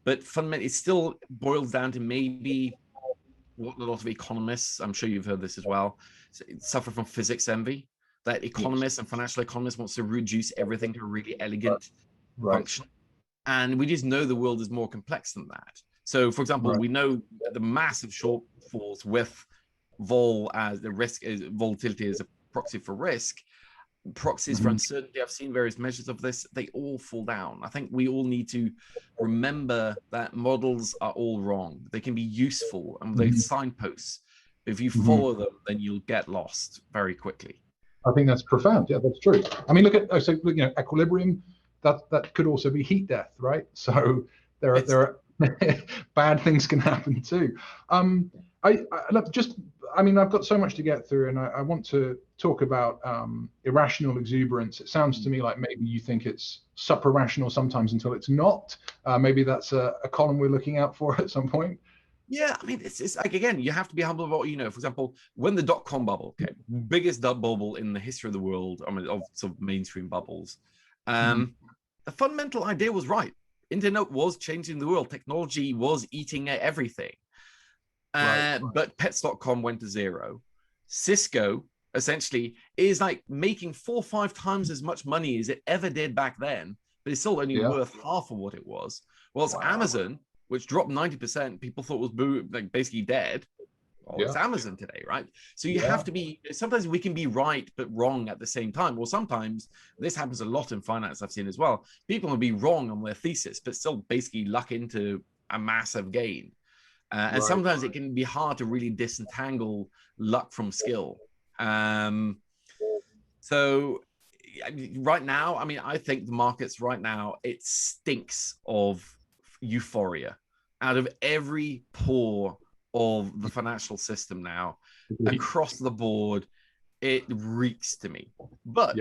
But fundamentally, it still boils down to maybe what a lot of economists, I'm sure you've heard this as well, suffer from physics envy, that economists and financial economists wants to reduce everything to a really elegant function. And we just know the world is more complex than that. So, for example, we know the massive shortfalls with vol as the risk is volatility as a proxy for risk. Proxies for uncertainty, I've seen various measures of this, they all fall down. I think we all need to remember that models are all wrong. They can be useful and they signposts. If you follow them, then you'll get lost very quickly. I think that's profound. Yeah, that's true. I mean, look at equilibrium. That could also be heat death, right? So there are bad things can happen too. I've got so much to get through, and I want to talk about irrational exuberance. It sounds to me like maybe you think it's supra-rational sometimes until it's not. Maybe that's a column we're looking out for at some point. Yeah, I mean, it's like, again, you have to be humble about, for example, when the dot-com bubble came, biggest bubble in the history of the world, I mean, of sort of mainstream bubbles, the fundamental idea was right. Internet was changing the world. Technology was eating at everything. But pets.com went to zero. Cisco essentially is like making 4 or 5 times as much money as it ever did back then, but it's still only worth half of what it was. Well, it's Amazon, which dropped 90%. People thought was basically dead. Well, it's Amazon today, right? So you have to be, sometimes we can be right but wrong at the same time. Well, sometimes this happens a lot in finance, I've seen as well. People will be wrong on their thesis, but still basically luck into a massive gain. And sometimes it can be hard to really disentangle luck from skill. So right now, I mean, I think the markets right now, it stinks of euphoria out of every pore of the financial system now, across the board. It reeks to me. But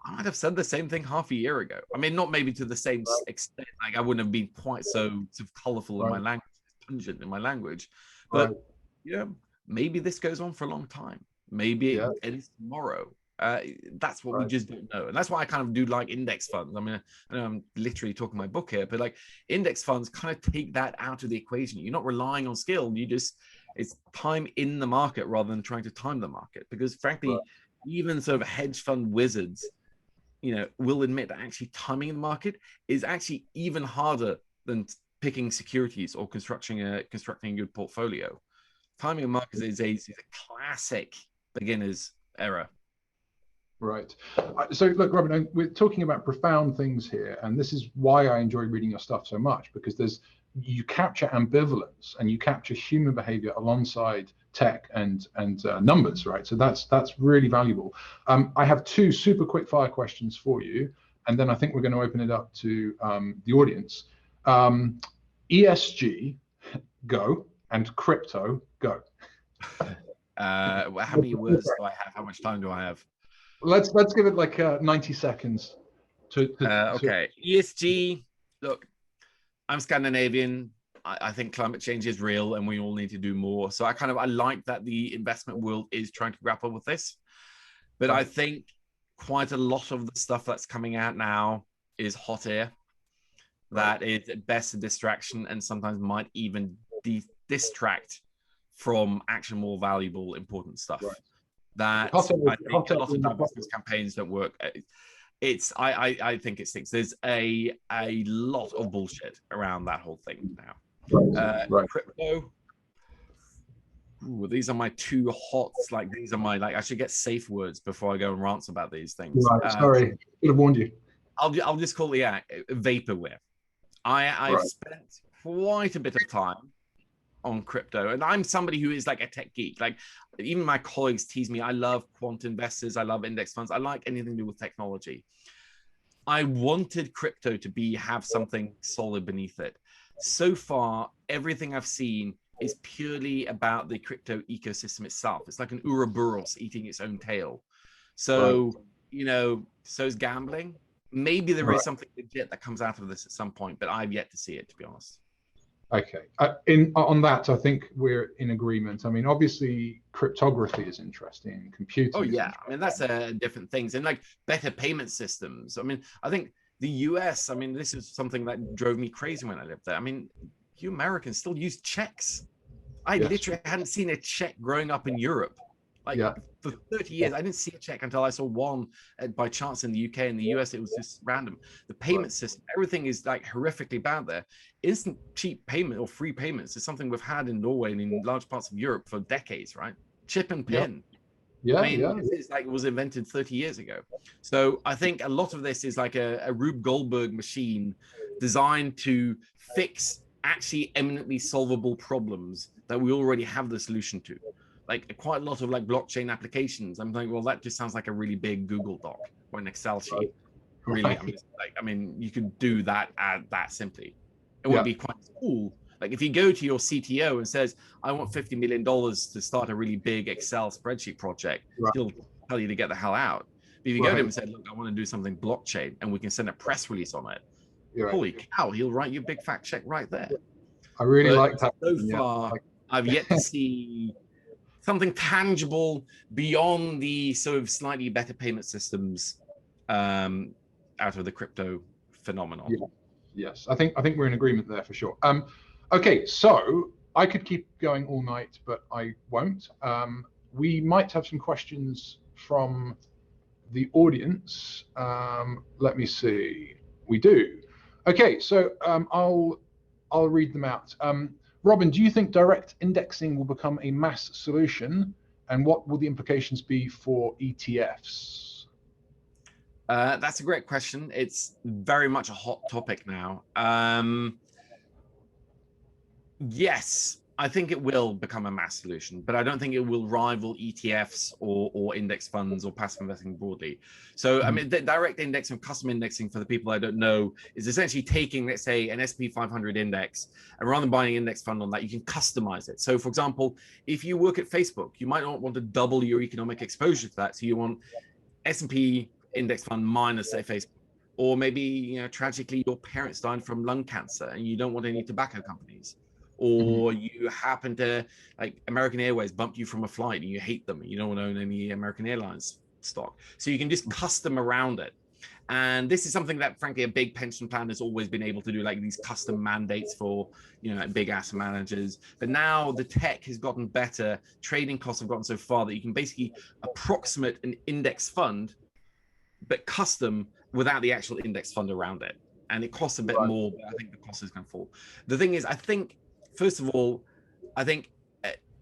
I might have said the same thing half a year ago. I mean, not maybe to the same extent. Like I wouldn't have been quite so sort of colorful in my language, pungent in my language. But maybe this goes on for a long time. Maybe it is tomorrow. That's what we just don't know. And that's why I kind of do like index funds. I mean, I know I'm literally talking my book here, but like index funds kind of take that out of the equation. You're not relying on skill. It's time in the market rather than trying to time the market. Because frankly, even sort of hedge fund wizards, will admit that actually timing the market is actually even harder than picking securities or constructing a good portfolio. Timing of markets is a classic beginner's error. Right. So look, Robin, we're talking about profound things here, and this is why I enjoy reading your stuff so much, because you capture ambivalence and you capture human behavior alongside tech and numbers, right? So that's really valuable. I have 2 super quick fire questions for you, and then I think we're going to open it up to the audience. ESG, go, and crypto, go. How many words do I have? How much time do I have? Let's give it like 90 seconds okay. ESG, look, I'm Scandinavian. I think climate change is real and we all need to do more. So I like that the investment world is trying to grapple with this. But I think quite a lot of the stuff that's coming out now is hot air. That is at best a distraction and sometimes might even distract from actually more valuable, important stuff. That I think a lot of business campaigns don't work. I think it stinks. There's a lot of bullshit around that whole thing now. Crypto. Ooh, these are my 2 hots. Like these are my I should get safe words before I go and rant about these things. Sorry, I should have warned you. I'll just call it vaporware. I've Right. spent quite a bit of time on crypto, and I'm somebody who is like a tech geek. Like even my colleagues tease me. I love quant investors. I love index funds. I like anything to do with technology. I wanted crypto to have something solid beneath it. So far, everything I've seen is purely about the crypto ecosystem itself. It's like an Ouroboros eating its own tail. So, so is gambling. Maybe there is something legit that comes out of this at some point, but I've yet to see it, to be honest. Okay. On that, I think we're in agreement. I mean, obviously, cryptography is interesting. Computing. Oh yeah, I mean that's different things, and like better payment systems. I mean, I think the US. I mean, this is something that drove me crazy when I lived there. I mean, you Americans still use checks. I literally hadn't seen a check growing up in Europe. Like for 30 years, I didn't see a check until I saw one by chance in the UK. In the US, it was just random. The payment system, everything is like horrifically bad there. Instant cheap payment or free payments is something we've had in Norway and in large parts of Europe for decades, right? Chip and pin. It's like it was invented 30 years ago. So I think a lot of this is like a Rube Goldberg machine designed to fix actually eminently solvable problems that we already have the solution to. Like quite a lot of like blockchain applications. I'm thinking, well, that just sounds like a really big Google Doc or an Excel sheet. Really, I mean, you could do that that simply. It would be quite cool. Like if you go to your CTO and says, I want $50 million to start a really big Excel spreadsheet project, he'll tell you to get the hell out. But if you go to him and say, look, I want to do something blockchain and we can send a press release on it, holy cow, he'll write you a big fat check right there. I really like that. So far, I've yet to see something tangible beyond the sort of slightly better payment systems out of the crypto phenomenon. Yes, I think we're in agreement there for sure. Okay, so I could keep going all night, but I won't. We might have some questions from the audience. Let me see. We do. Okay, so I'll read them out. Robin, do you think direct indexing will become a mass solution, and what will the implications be for ETFs? That's a great question. It's very much a hot topic now. Yes, I think it will become a mass solution, but I don't think it will rival ETFs or index funds or passive investing broadly. So, I mean, the direct indexing, custom indexing, for the people I don't know, is essentially taking, let's say, an SP 500 index, and rather than buying an index fund on that, you can customize it. So, for example, if you work at Facebook, you might not want to double your economic exposure to that. So you want S&P index fund minus, say, Facebook. Or maybe, tragically, your parents died from lung cancer and you don't want any tobacco companies. Or you happen to, like, American Airways bumped you from a flight and you hate them and you don't want to own any American Airlines stock. So you can just custom around it. And this is something that, frankly, a big pension plan has always been able to do, like these custom mandates for, like big asset managers. But now the tech has gotten better. Trading costs have gotten so far that you can basically approximate an index fund, but custom without the actual index fund around it. And it costs a bit more, but I think the cost is going to fall. The thing is, I think, first of all, I think,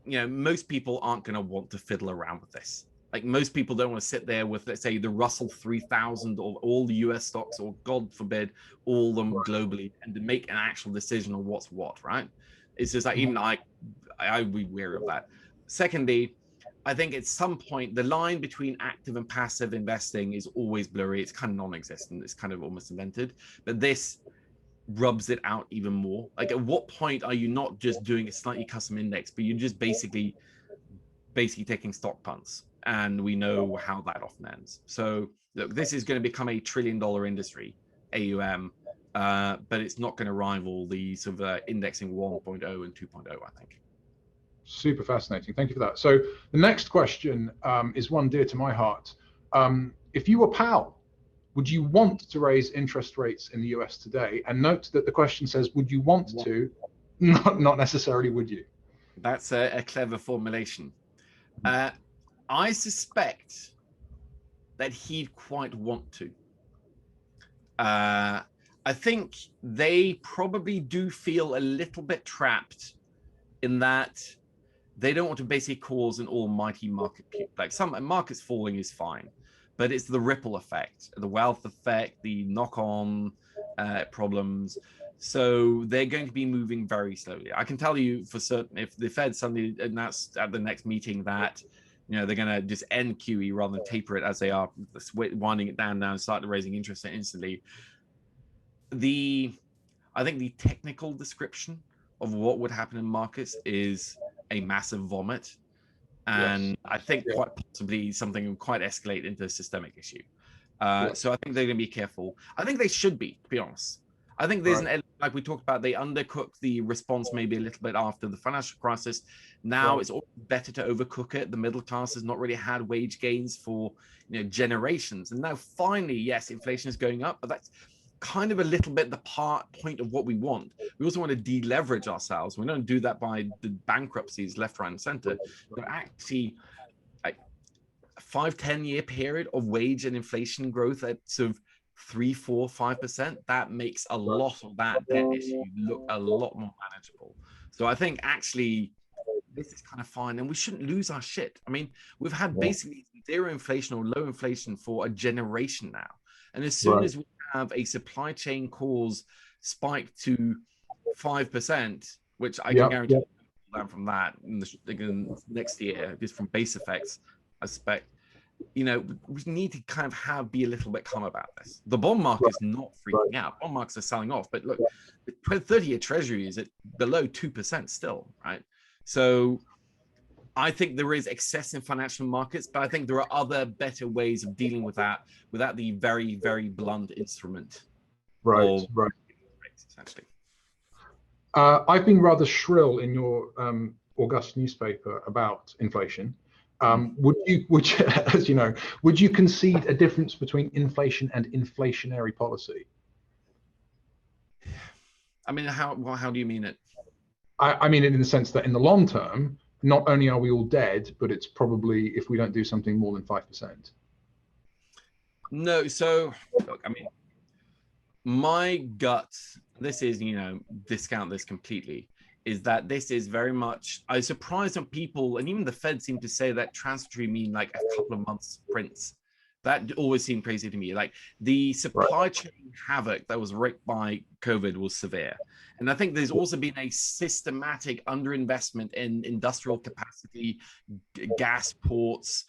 most people aren't going to want to fiddle around with this. Like most people don't want to sit there with, let's say, the Russell 3000 or all the US stocks, or God forbid, all them globally, and to make an actual decision on what's what, right? It's just like, even I would be wary of that. Secondly, I think at some point, the line between active and passive investing is always blurry. It's kind of non-existent. It's kind of almost invented. But this rubs it out even more. Like, at what point are you not just doing a slightly custom index, but you're just basically taking stock punts? And we know how that often ends. So look, this is going to become a $1 trillion industry, AUM, but it's not going to rival the sort of indexing 1.0 and 2.0, I think. Super fascinating. Thank you for that. So the next question is one dear to my heart. If you were Powell, would you want to raise interest rates in the US today? And note that the question says, would you want to? Not necessarily would you. That's a clever formulation. I suspect that he'd quite want to. I think they probably do feel a little bit trapped in that they don't want to basically cause an almighty market puke. Like, some markets falling is fine, but it's the ripple effect, the wealth effect, the knock-on problems. So they're going to be moving very slowly. I can tell you for certain, if the Fed suddenly announced at the next meeting that, you know, they're going to just end QE rather than taper it as they are, winding it down now and start raising interest instantly. I think the technical description of what would happen in markets is a massive vomit. And yes. I think quite possibly something will quite escalate into a systemic issue. So I think they're going to be careful. I think they should be, to be honest. I think there's an element, like we talked about, they undercooked the response maybe a little bit after the financial crisis. Now it's better to overcook it. The middle class has not really had wage gains for, you know, generations. And now finally, yes, inflation is going up, but that's kind of a little bit the point of what we want. We also want to deleverage ourselves. We don't do that by the bankruptcies left, right, and center. But actually, a 5-10 year period of wage and inflation growth at sort of 3, 4, 5%, that makes a lot of that debt issue look a lot more manageable. So I think actually this is kind of fine, and we shouldn't lose our shit. I mean, we've had basically zero inflation or low inflation for a generation now, and as soon as we have a supply chain cause spike to 5%, which I can guarantee down from that in the next year, just from base effects, I suspect. You know, we need to kind of be a little bit calm about this. The bond market is not freaking out. Bond markets are selling off, but look, the 30-year treasury is at below 2% still, right? So I think there is excess in financial markets, but I think there are other better ways of dealing with that without the very, very blunt instrument. Essentially. I've been rather shrill in your august newspaper about inflation. Would you, as you know, would you concede a difference between inflation and inflationary policy? I mean, how do you mean it? I mean it in the sense that in the long term, not only are we all dead, but it's probably, if we don't do something, more than 5%. No, so look, I mean, my gut, this is, you know, discount this completely, is that this is very much, I was surprised on people, and even the Fed seemed to say that transitory mean like a couple of months prints. That always seemed crazy to me. Like the supply chain havoc that was wreaked by COVID was severe. And I think there's also been a systematic underinvestment in industrial capacity, gas ports,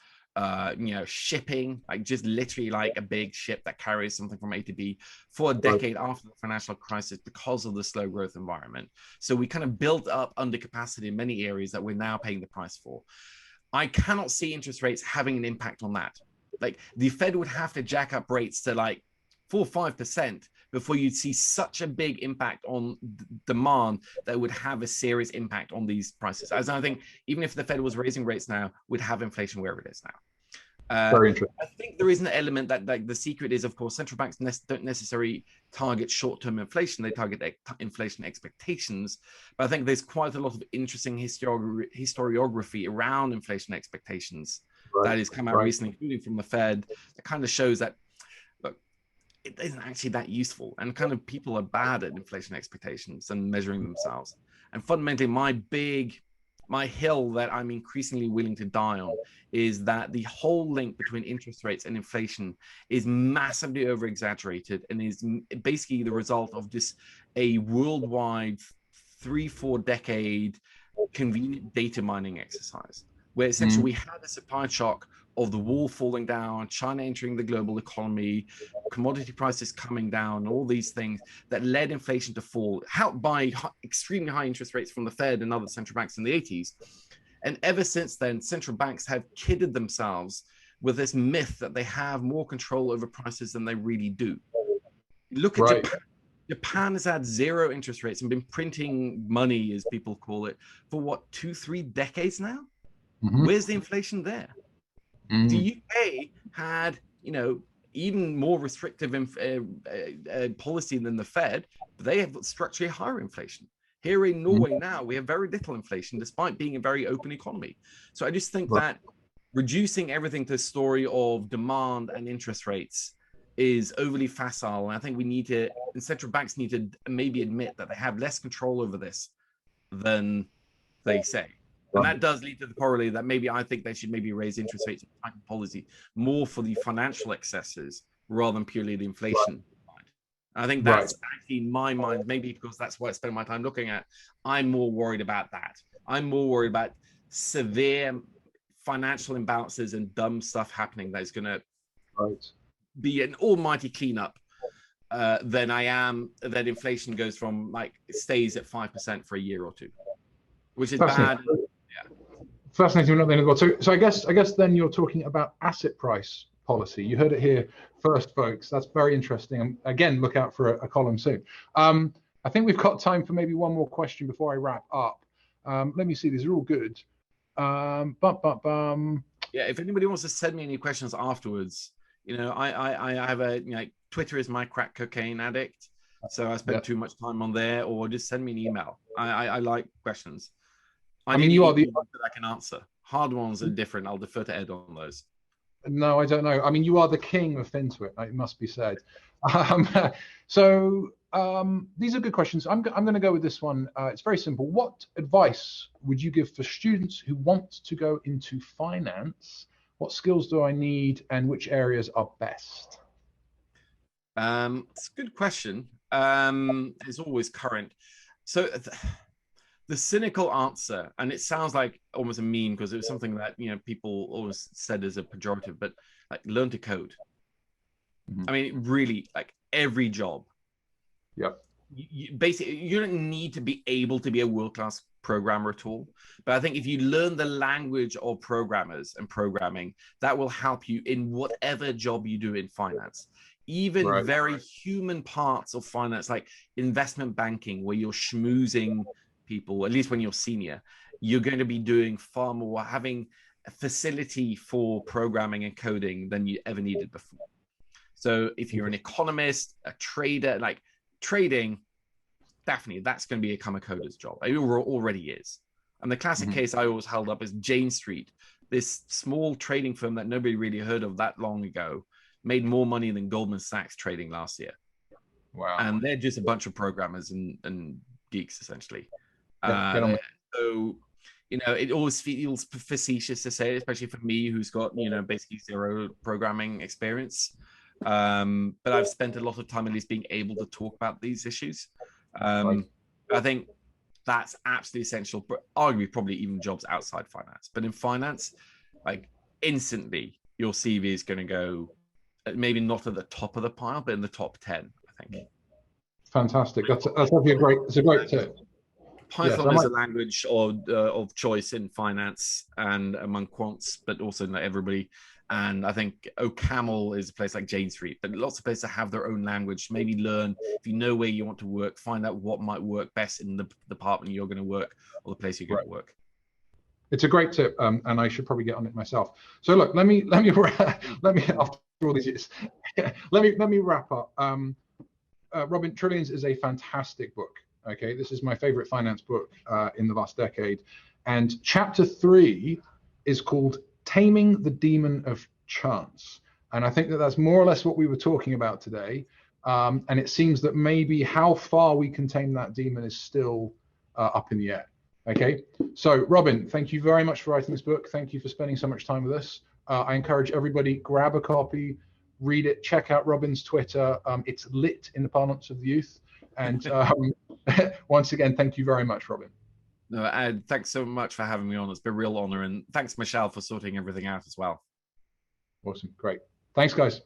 you know, shipping, like just literally like a big ship that carries something from A to B for a decade after the financial crisis because of the slow growth environment. So we kind of built up undercapacity in many areas that we're now paying the price for. I cannot see interest rates having an impact on that. Like the Fed would have to jack up rates to like 4 or 5% before you'd see such a big impact on demand that would have a serious impact on these prices. As I think, even if the Fed was raising rates now, we'd have inflation wherever it is now. Very interesting. I think there is an element that, like, the secret is, of course, central banks don't necessarily target short-term inflation; they target inflation expectations. But I think there's quite a lot of interesting historiography around inflation expectations that has come out recently, including from the Fed, that kind of shows that, look, it isn't actually that useful, and kind of people are bad at inflation expectations and measuring themselves. And fundamentally, my hill that I'm increasingly willing to die on is that the whole link between interest rates and inflation is massively over-exaggerated and is basically the result of just a worldwide 3-4 decade convenient data mining exercise, where essentially we had a supply shock of the wall falling down, China entering the global economy, commodity prices coming down, all these things that led inflation to fall, helped by extremely high interest rates from the Fed and other central banks in the 80s. And ever since then, central banks have kidded themselves with this myth that they have more control over prices than they really do. Look at Japan. Japan has had 0 interest rates and been printing money, as people call it, for what, 2-3 decades now? Where's the inflation there? The UK had, you know, even more restrictive policy than the Fed, but they have structurally higher inflation. Here in Norway now, we have very little inflation, despite being a very open economy. So I just think that reducing everything to a story of demand and interest rates is overly facile. And I think we need to, and central banks need to maybe admit that they have less control over this than they say. And that does lead to the corollary that maybe I think they should maybe raise interest rates and tighten policy more for the financial excesses rather than purely the inflation. I think that's actually in my mind, maybe because that's what I spend my time looking at. I'm more worried about that. I'm more worried about severe financial imbalances and dumb stuff happening that's going to be an almighty cleanup than I am that inflation goes from like stays at 5% for a year or two, which is bad. Fascinating. Not the end of the world. So I guess then you're talking about asset price policy. You heard it here first, folks. That's very interesting. And again, look out for a column soon. I think we've got time for maybe one more question before I wrap up. Let me see. These are all good. Yeah, if anybody wants to send me any questions afterwards, I have a, Twitter is my crack cocaine addict. So I spend too much time on there, or just send me an email. I like questions. I mean, you are the ones that I can answer. Hard ones are different. I'll defer to Ed on those. No, I don't know. I mean, you are the king of FinTwit, it must be said. So these are good questions. I'm going to go with this one. It's very simple. What advice would you give for students who want to go into finance? What skills do I need, and which areas are best? It's a good question. It's always current. So the cynical answer, and it sounds like almost a meme because it was something that people always said as a pejorative, but like learn to code. I mean, really, like every job. Yep. Basically, you don't need to be able to be a world-class programmer at all. But I think if you learn the language of programmers and programming, that will help you in whatever job you do in finance. Even very human parts of finance, like investment banking, where you're schmoozing people, at least when you're senior, you're going to be doing far more, having a facility for programming and coding than you ever needed before. So if you're an economist, a trader, like trading, definitely that's going to become a coder's job. It already is. And the classic case I always held up is Jane Street, this small trading firm that nobody really heard of that long ago, made more money than Goldman Sachs trading last year. Wow. And they're just a bunch of programmers and geeks, essentially. So, it always feels facetious to say, especially for me, who's got, basically zero programming experience. But I've spent a lot of time at least being able to talk about these issues. I think that's absolutely essential, but arguably probably even jobs outside finance. But in finance, like instantly, your CV is going to go, maybe not at the top of the pile, but in the top 10, I think. Fantastic. That's actually a great tip. Python is a language of choice in finance and among quants, but also not everybody. And I think OCaml is a place like Jane Street, but lots of places have their own language. Maybe learn, if you know where you want to work, find out what might work best in the department you're going to work or the place you're going to work. It's a great tip, and I should probably get on it myself. So look, let me after all these years, let me wrap up. Robin, Trillions is a fantastic book. Okay, this is my favorite finance book in the last decade, and chapter 3 is called Taming the Demon of Chance, and I think that that's more or less what we were talking about today. And it seems that maybe how far we can tame that demon is still up in the air. Okay, so Robin, thank you very much for writing this book. Thank you for spending so much time with us. I encourage everybody, grab a copy, read it, check out Robin's Twitter. It's lit in the parlance of the youth. And once again, thank you very much, Robin. No, Ed, thanks so much for having me on. It's been a real honor. And thanks, Michelle, for sorting everything out as well. Awesome. Great. Thanks, guys.